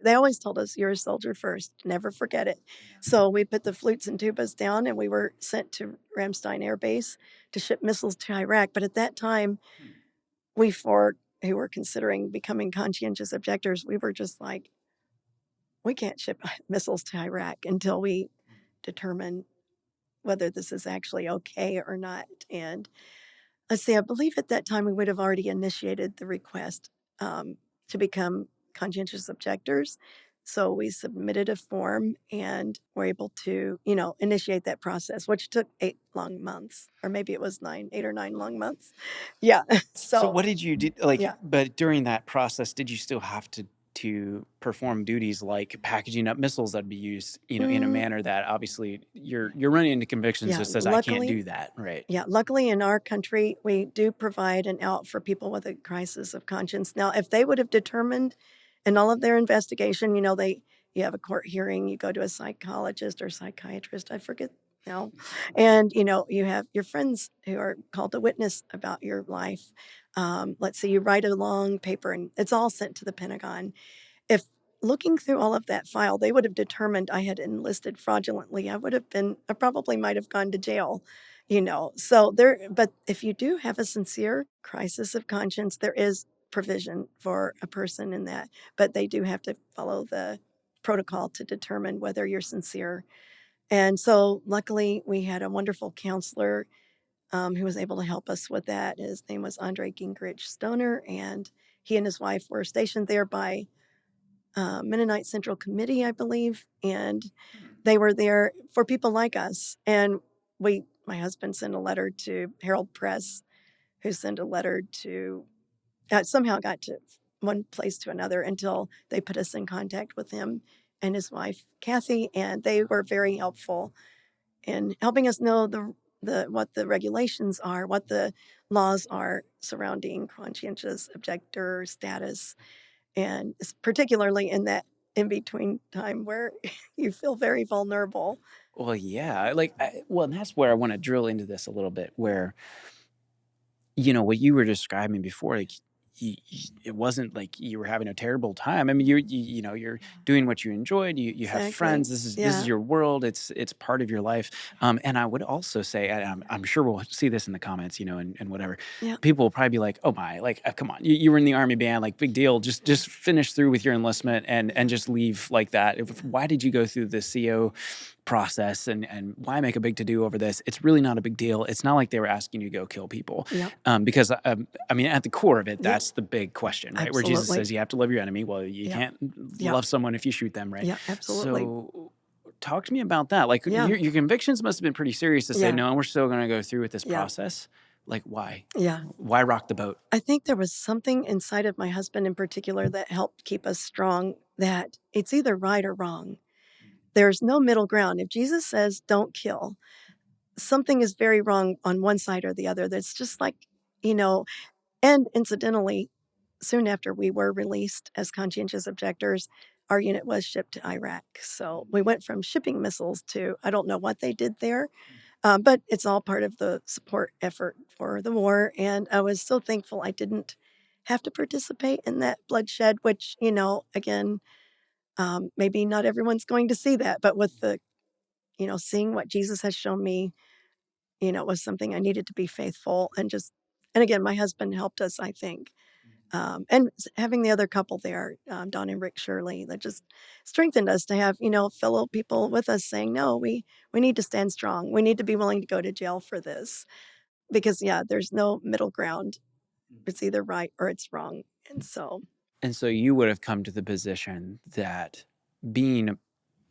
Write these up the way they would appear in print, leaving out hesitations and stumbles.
they always told us, you're a soldier first, never forget it. So we put the flutes and tubas down, and we were sent to Ramstein Air Base to ship missiles to Iraq. But at that time, we four who were considering becoming conscientious objectors, we were just like, we can't ship missiles to Iraq until we determine whether this is actually okay or not. And let's see, I believe at that time we would have already initiated the request to become conscientious objectors. So we submitted a form and were able to, initiate that process, which took 8 long months, or maybe it was 8 or 9 long months. Yeah. So So, what did you do? Like, yeah. but during that process, did you still have to perform duties like packaging up missiles that'd be used, in a Mm, manner that obviously you're running into convictions yeah. that says I can't do that, right? Yeah, luckily in our country, we do provide an out for people with a crisis of conscience. Now, if they would have determined in all of their investigation, you have a court hearing, you go to a psychologist or psychiatrist, I forget now, and you have your friends who are called to witness about your life. Let's say you write a long paper, and it's all sent to the Pentagon. If looking through all of that file, they would have determined I had enlisted fraudulently, I probably might have gone to jail. So but if you do have a sincere crisis of conscience, there is provision for a person in that, but they do have to follow the protocol to determine whether you're sincere. And so luckily we had a wonderful counselor who was able to help us with that. His name was Andre Gingrich Stoner, and he and his wife were stationed there by Mennonite Central Committee, I believe, and they were there for people like us. And my husband sent a letter to Herald Press, who sent a letter to, somehow got to one place to another until they put us in contact with him and his wife, Kathy, and they were very helpful in helping us know what the regulations are, what the laws are surrounding conscientious objector status, and particularly in that in between time where you feel very vulnerable. Well, yeah, and that's where I want to drill into this a little bit, where what you were describing before, like it wasn't like you were having a terrible time. I mean, you're doing what you enjoyed. You have Exactly. friends. This is Yeah. your world. It's part of your life. And I would also say, and I'm sure we'll see this in the comments, and whatever. Yeah. People will probably be like, "Oh my, like come on, you were in the army band, like big deal. Just finish through with your enlistment and just leave like that. Why did you go through the CO process and why make a big to-do over this? It's really not a big deal. It's not like they were asking you to go kill people." Yep. Because I mean, at the core of it, Yep. that's the big question, right? Where Jesus Absolutely. says you have to love your enemy. Well, you Yep. can't Yep. love someone if you shoot them, right? Yeah, absolutely. So talk to me about that. Like Yeah. your convictions must have been pretty serious to say, Yeah. no, we're still going to go through with this Yeah. process. Like, why? Yeah. Why rock the boat? I think there was something inside of my husband in particular that helped keep us strong, that it's either right or wrong. There's no middle ground. If Jesus says don't kill, something is very wrong on one side or the other. That's just like, and incidentally, soon after we were released as conscientious objectors, our unit was shipped to Iraq. So we went from shipping missiles to, I don't know what they did there, but it's all part of the support effort for the war. And I was so thankful I didn't have to participate in that bloodshed, which, again, maybe not everyone's going to see that, but with seeing what Jesus has shown me, it was something I needed to be faithful and again, my husband helped us, I think. And having the other couple there, Don and Rick Shirley, that just strengthened us to have, fellow people with us saying, no, we need to stand strong. We need to be willing to go to jail for this because, yeah, there's no middle ground. It's either right or it's wrong. And so you would have come to the position that being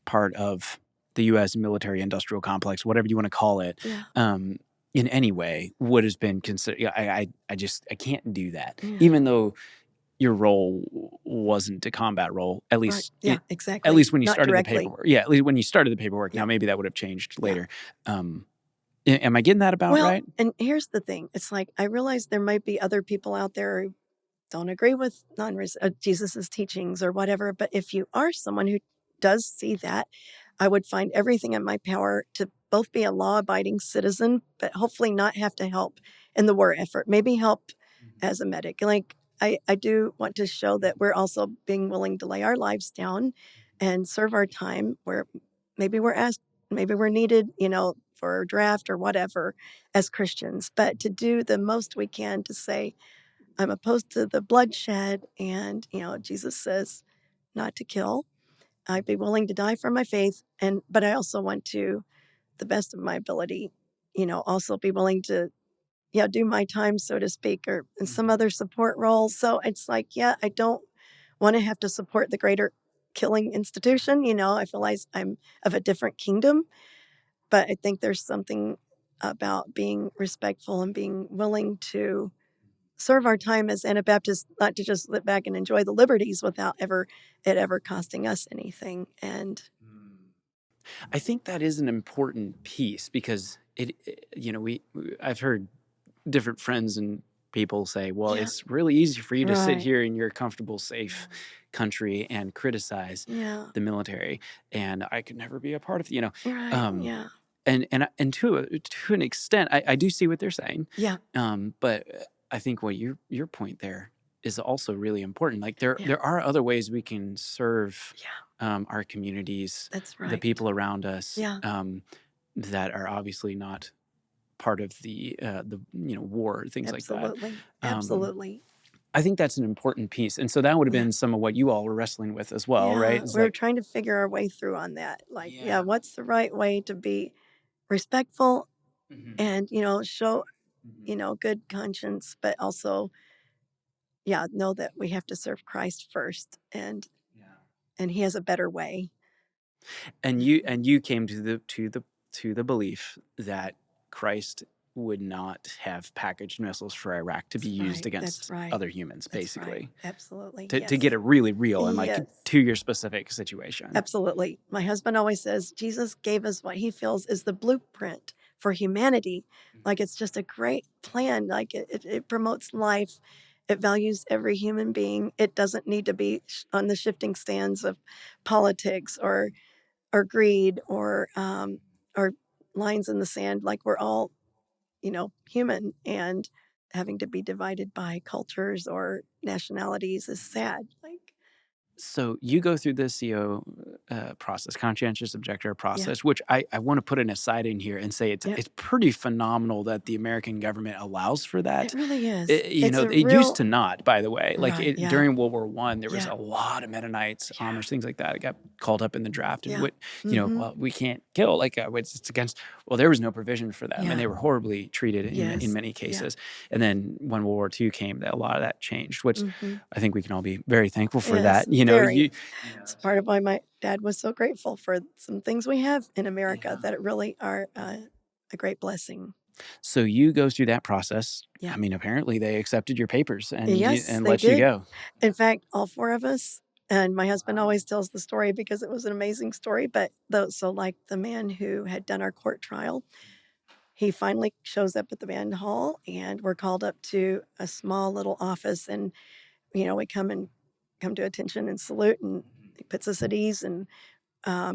part of the U.S. military industrial complex, whatever you want to call it, Yeah. In any way would have been considered. I can't do that, Yeah. even though your role wasn't a combat role. At Right. least, Yeah, exactly. at least when you Not started directly. the paperwork. Yeah, at least when you started the paperwork. Yeah. Now maybe that would have changed later. Am I getting that about Well, right? and here's the thing. It's like I realize there might be other people out there who don't agree with Jesus's teachings or whatever. But if you are someone who does see that, I would find everything in my power to both be a law-abiding citizen, but hopefully not have to help in the war effort. Maybe help as a medic. Like I do want to show that we're also being willing to lay our lives down and serve our time where maybe we're asked, maybe we're needed, for a draft or whatever as Christians, but to do the most we can to say, I'm opposed to the bloodshed. And, Jesus says not to kill. I'd be willing to die for my faith. But I also want to, the best of my ability, also be willing to, do my time, so to speak, or in some other support role. So it's like, I don't want to have to support the greater killing institution. I feel like I'm of a different kingdom, but I think there's something about being respectful and being willing to serve our time as Anabaptists, not to just sit back and enjoy the liberties without it ever costing us anything. And I think that is an important piece because I've heard different friends and people say, well, yeah, it's really easy for you to sit right, here in your comfortable, safe country and criticize yeah, the military, and I could never be a part of, right, um, yeah, and to an extent, I do see what they're saying, yeah, but I think what your point there is also really important. Like yeah, there are other ways we can serve yeah, our communities, that's the right. people around us, Yeah, that are obviously not part of the war, things like that. absolutely, Um, absolutely. I think that's an important piece, and so that would have Yeah. been some of what you all were wrestling with as well, right? Yeah, It's we were like, trying to figure our way through on that. Like, yeah, what's the right way to be respectful hmm and, show, hmm good conscience, but also, know that we have to serve Christ first yeah. and he has a better way. And you came to the belief that Christ would not have packaged missiles for Iraq to be That's used right. That's against right. other humans, That's right. basically, Absolutely. to get Yes. it really real and like Yes. to your specific situation. Absolutely. My husband always says Jesus gave us what he feels is the blueprint for humanity. Like it's just a great plan. Like it promotes life. It values every human being. It doesn't need to be on the shifting stands of politics or greed or lines in the sand. Like we're all, human, and having to be divided by cultures or nationalities is sad. Like, So you go through the CO process, conscientious objector yeah, process, which I want to put an aside in here and say yeah, it's pretty phenomenal that the American government allows for it that. really is. It's a It used real, to not, by the way. Like right. Yeah, during World War I, there was yeah, a lot of Mennonites, yeah, Amish, things like that, got called up in the draft, and yeah. Mm-hmm. well, we can't kill. Like it's against. Well, there was no provision for them, and Yeah, they were horribly treated in yes, many yeah. cases. And then when World War II came, a lot of that changed, which Mm-hmm. I think we can all be very thankful for Yes, that. You know, very. you It's part of why my dad was so grateful for some things we have in America yeah. that really are a great blessing. So you go through that process. Yeah. I mean, apparently they accepted your papers Yes, and they let you did. go. In fact, all four of us, and my husband Wow. always tells the story because it was an amazing story. But so like the man who had done our court trial, he finally shows up at the band hall, and we're called up to a small little office, and we come to attention and salute, and he puts us at ease, and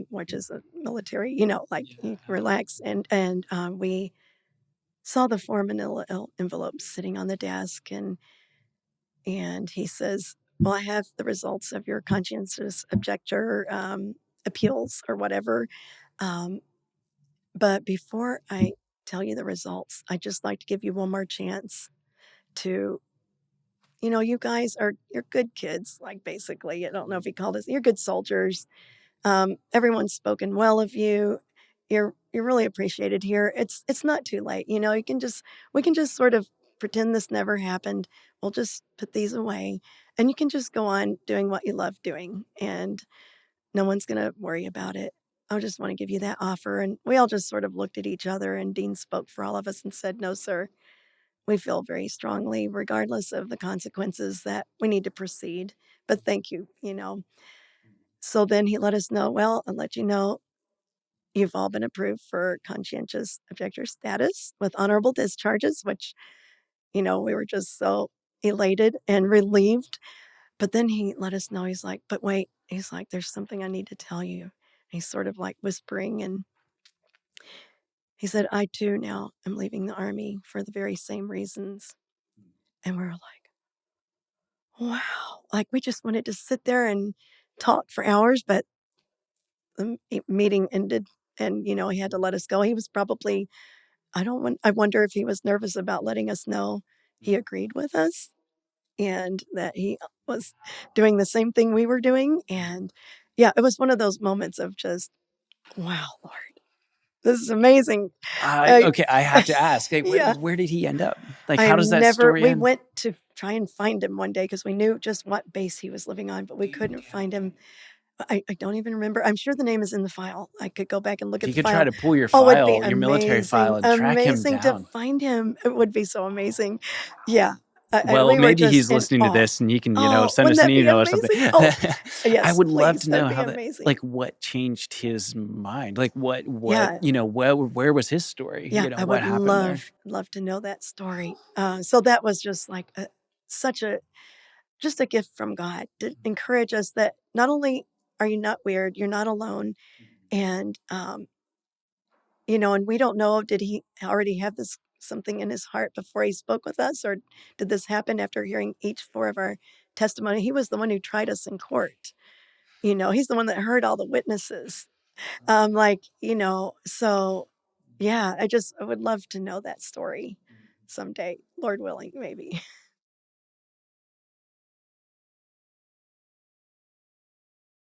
which is a military, like Yeah. you relax, and we saw the form in envelope sitting on the desk, and he says, well, I have the results of your conscientious objector appeals or whatever. Um, but before I tell you the results, I'd just like to give you one more chance to, you guys you're good kids, like basically. I don't know if he called us, you're good soldiers. Everyone's spoken well of you. You're really appreciated here. It's not too late. We can just sort of pretend this never happened. We'll just put these away, and you can just go on doing what you love doing, and no one's gonna worry about it. I just want to give you that offer. And we all just sort of looked at each other, and Dean spoke for all of us and said, no, sir, we feel very strongly, regardless of the consequences, that we need to proceed. But thank you. So then he let us know, well, I'll let you know you've all been approved for conscientious objector status with honorable discharges, which, we were just so elated and relieved. But then he let us know, he's like, but wait, he's like, there's something I need to tell you. And he's sort of like whispering, and he said, I too now am leaving the army for the very same reasons. And we were like, wow, like we just wanted to sit there and talk for hours, but the meeting ended and, he had to let us go. He was probably, I wonder if he was nervous about letting us know he agreed with us and that he was doing the same thing we were doing. And yeah, it was one of those moments of just, wow, Lord, this is amazing. I, Okay, I have to ask, like, yeah, where did he end up? Like, how does that story we end? went to try and find him one day because we knew just what base he was living on, but we couldn't find him. I don't even remember. I'm sure the name is in the file. I could go back and look If at you the could try file. to pull your Oh, it'd be file, your military file, and track him amazing to down. find him. It would be so amazing. Yeah. Well, We were maybe just he's in listening to awe. this and he can, Oh, send wouldn't us an that be email or something. amazing? Oh, I yes, would love please. to That'd know be how that, amazing. like, what changed his mind? Like, Yeah. where was his story? Yeah. I What would happened there? love to know that story. So that was just like such a, just a gift from God to encourage us that not only are you not weird, you're not alone. And, and we don't know, did he already have this something in his heart before he spoke with us, or did this happen after hearing each four of our testimony? He was the one who tried us in court. He's the one that heard all the witnesses. So yeah, I would love to know that story someday, Lord willing, maybe.